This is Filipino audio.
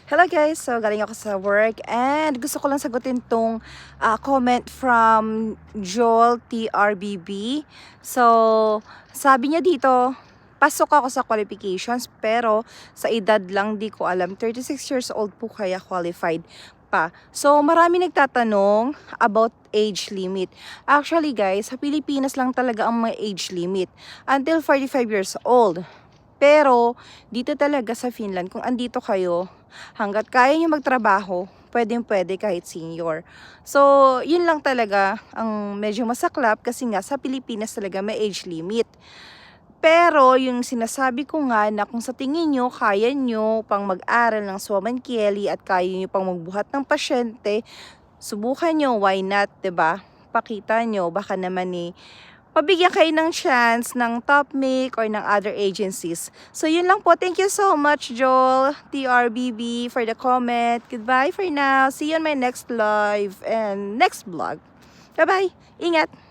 Hello guys! So galing ako sa work and gusto ko lang sagutin tong comment from Joel TRBB. So sabi niya dito, pasok ako sa qualifications pero sa edad lang di ko alam, 36 years old po kaya qualified pa. So marami nagtatanong about age limit. Actually guys, sa Pilipinas lang talaga ang may age limit until 45 years old. Pero dito talaga sa Finland, kung andito kayo, hanggat kaya nyo magtrabaho, pwedeng-pwede kahit senior. So, yun lang talaga ang medyo masaklap kasi nga sa Pilipinas talaga may age limit. Pero yung sinasabi ko nga na kung sa tingin nyo, kaya nyo pang mag-aral ng Suomen Kieli at kaya nyo pang magbuhat ng pasyente, subukan nyo, why not, 'di ba? Pakita nyo, baka naman mabigyan kayo ng chance ng Topmic or ng other agencies. So, yun lang po. Thank you so much, Joel, TRBB, for the comment. Goodbye for now. See you on my next live and next vlog. Bye-bye. Ingat!